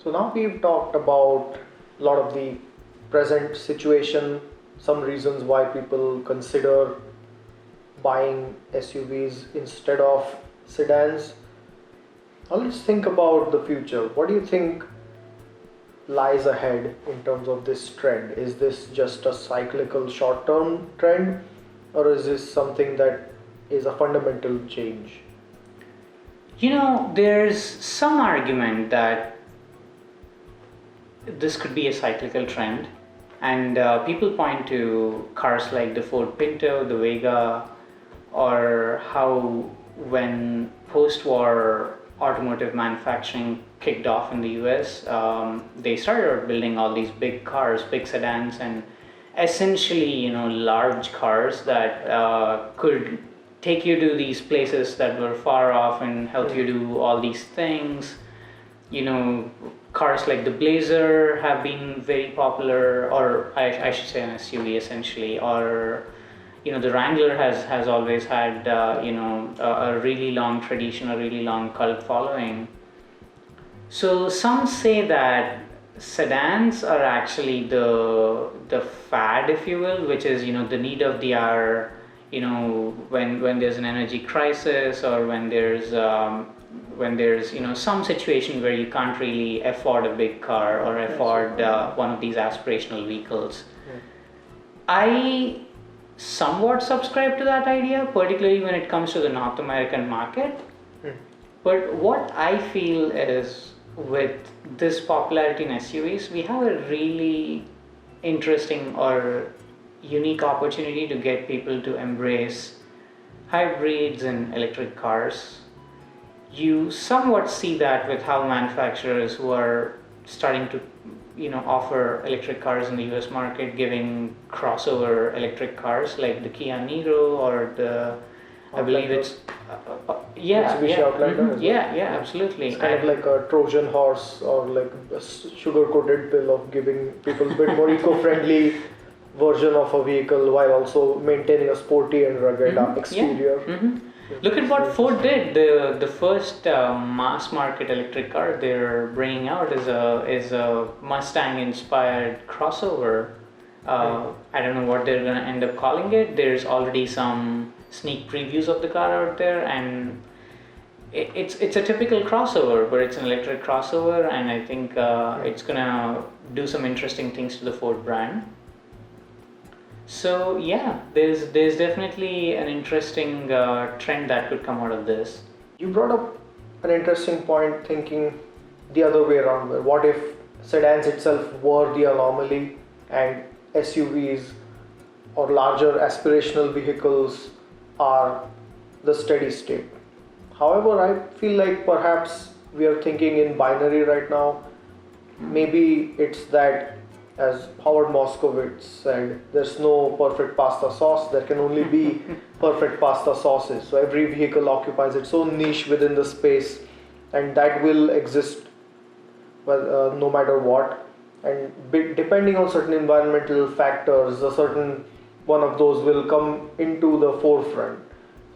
So now we've talked about a lot of the present situation, some reasons why people consider buying SUVs instead of sedans. Now let's think about the future. What do you think lies ahead in terms of this trend? Is this just a cyclical short term trend, or is this something that is a fundamental change? There's some argument that this could be a cyclical trend, and people point to cars like the Ford Pinto, the Vega, or how when post-war automotive manufacturing kicked off in the US, they started building all these big cars, big sedans, and essentially, large cars that could take you to these places that were far off and help you do all these things. Cars like the Blazer have been very popular, or I should say an SUV essentially, or the Wrangler has always had a really long tradition, a really long cult following. So some say that sedans are actually the fad, if you will, which is the need of the hour. When there's an energy crisis, or when there's some situation where you can't really afford a big car or afford one of these aspirational vehicles. I somewhat subscribe to that idea, particularly when it comes to the North American market. But what I feel is, with this popularity in SUVs, we have a really interesting or unique opportunity to get people to embrace hybrids and electric cars. You somewhat see that with how manufacturers who are starting to offer electric cars in the US market, giving crossover electric cars like the Kia Niro or the I believe it's Mitsubishi Outlander. Absolutely. It's kind of like a Trojan horse, or like a sugar-coated pill of giving people a bit more eco-friendly version of a vehicle while also maintaining a sporty and rugged exterior. Look at what Ford did. The first mass market electric car they're bringing out is a Mustang inspired crossover. I don't know what they're gonna end up calling it. There's already some sneak previews of the car out there, and it's a typical crossover, but it's an electric crossover, and I think it's gonna do some interesting things to the Ford brand. So yeah, there's definitely an interesting trend that could come out of this. You brought up an interesting point, thinking the other way around. Where what if sedans itself were the anomaly and SUVs or larger aspirational vehicles are the steady state? However, I feel like perhaps we are thinking in binary right now. Maybe it's that, as Howard Moskowitz said, there's no perfect pasta sauce, there can only be perfect pasta sauces. So every vehicle occupies its own niche within the space, and that will exist no matter what. And depending on certain environmental factors, a certain one of those will come into the forefront.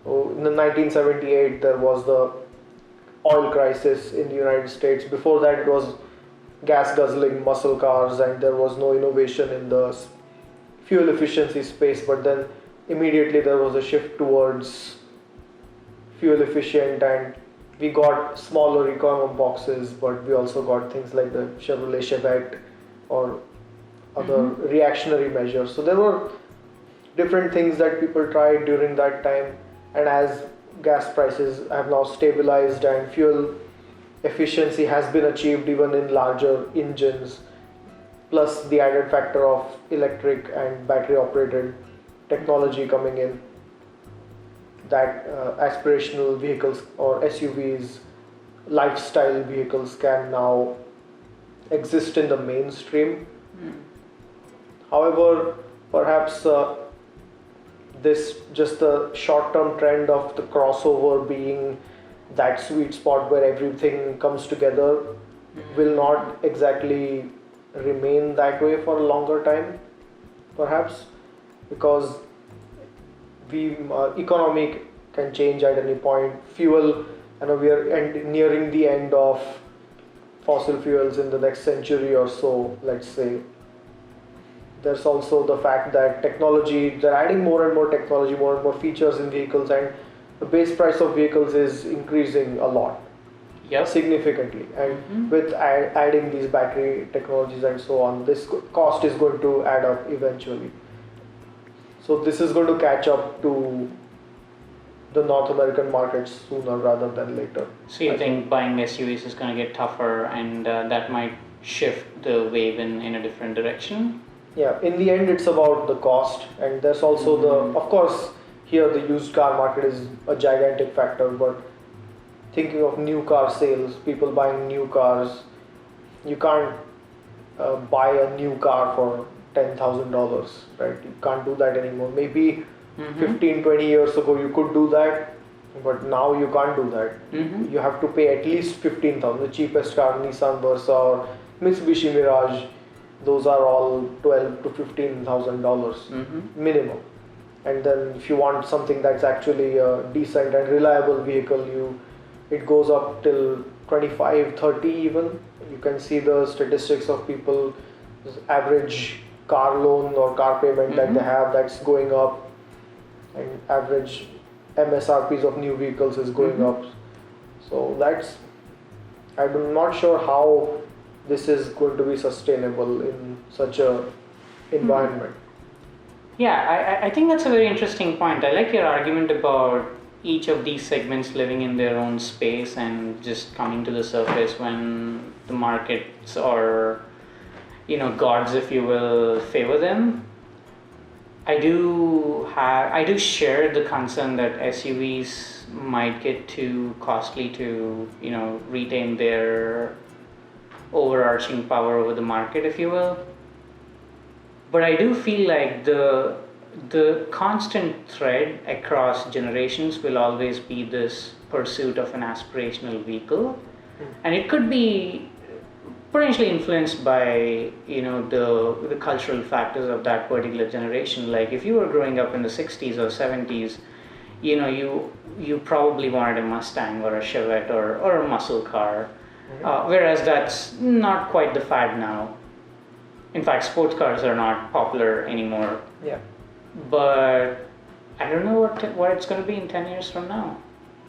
So in the 1978, there was the oil crisis in the United States. Before that, it was gas guzzling muscle cars, and there was no innovation in the fuel efficiency space. But then immediately there was a shift towards fuel efficient, and we got smaller econo boxes, but we also got things like the Chevrolet Chevette or other reactionary measures. So there were different things that people tried during that time, and as gas prices have now stabilized and fuel efficiency has been achieved even in larger engines, plus the added factor of electric and battery operated technology coming in, that aspirational vehicles or SUVs, lifestyle vehicles, can now exist in the mainstream. However, perhaps this just the short-term trend of the crossover being that sweet spot where everything comes together will not exactly remain that way for a longer time, perhaps, because economy can change at any point. Fuel, we are nearing the end of fossil fuels in the next century or so, let's say. There's also the fact that they're adding more and more technology, more and more features in vehicles, and the base price of vehicles is increasing a lot, Yep. significantly. And with adding these battery technologies and so on, this cost is going to add up eventually. So this is going to catch up to the North American markets sooner rather than later. So you think buying SUVs is going to get tougher, and that might shift the wave in a different direction? Yeah, in the end, it's about the cost, and there's also of course, here the used car market is a gigantic factor, but thinking of new car sales, people buying new cars, you can't buy a new car for $10,000, right? You can't do that anymore. Maybe 15, 20 years ago you could do that, but now you can't do that. You have to pay at least 15,000. The cheapest car, Nissan Versa or Mitsubishi Mirage, those are all $12,000 to $15,000 minimum. And then if you want something that's actually a decent and reliable vehicle, it goes up till 25, 30 even. You can see the statistics of people, average car loan or car payment that they have, that's going up, and average MSRPs of new vehicles is going up. So I'm not sure how this is going to be sustainable in such a environment. Yeah, I think that's a very interesting point. I like your argument about each of these segments living in their own space and just coming to the surface when the markets or gods, if you will, favor them. I do share the concern that SUVs might get too costly to retain their overarching power over the market, if you will. But I do feel like the constant thread across generations will always be this pursuit of an aspirational vehicle, and it could be potentially influenced by the cultural factors of that particular generation. Like if you were growing up in the 60s or 70s, you probably wanted a Mustang or a Chevette or a muscle car, whereas that's not quite the fad now. In fact, sports cars are not popular anymore. Yeah. But I don't know what it's going to be in 10 years from now.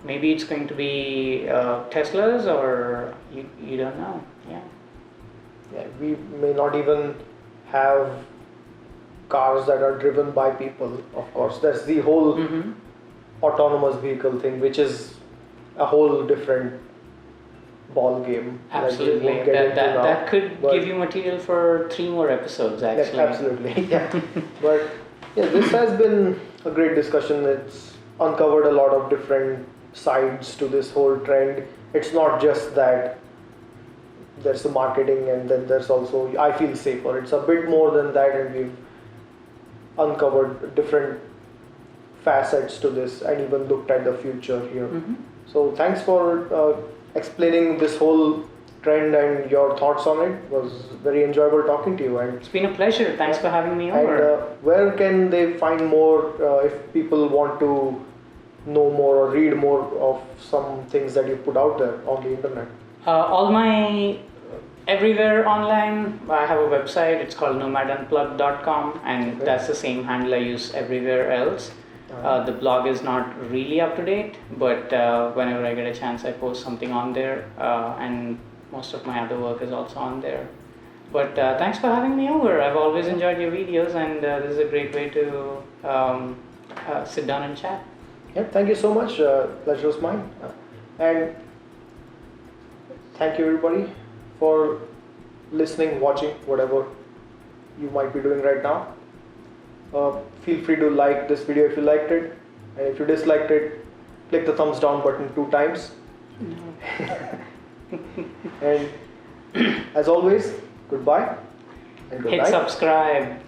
Maybe it's going to be Teslas, or you don't know. Yeah, we may not even have cars that are driven by people. Of course, that's the whole autonomous vehicle thing, which is a whole different ball game. Absolutely, that could give you material for 3 more episodes. Actually, absolutely, yeah. But yeah, this has been a great discussion. It's uncovered a lot of different sides to this whole trend. It's not just that there's the marketing and then there's also I feel safer. It's a bit more than that, and we've uncovered different facets to this and even looked at the future here. So thanks for explaining this whole trend and your thoughts on it. It was very enjoyable talking to you, and it's been a pleasure. Thanks for having me over. And where can they find more if people want to know more or read more of some things that you put out there on the internet? All my everywhere online. I have a website. It's called nomadunplugged.com, and that's the same handle I use everywhere else. The blog is not really up to date, but whenever I get a chance, I post something on there, and most of my other work is also on there. But thanks for having me over. I've always enjoyed your videos, and this is a great way to sit down and chat. Yeah, thank you so much. Pleasure is mine. And thank you everybody for listening, watching, whatever you might be doing right now. Feel free to like this video if you liked it, and if you disliked it, click the thumbs down button 2 times. And as always, goodbye and good night. Hit subscribe.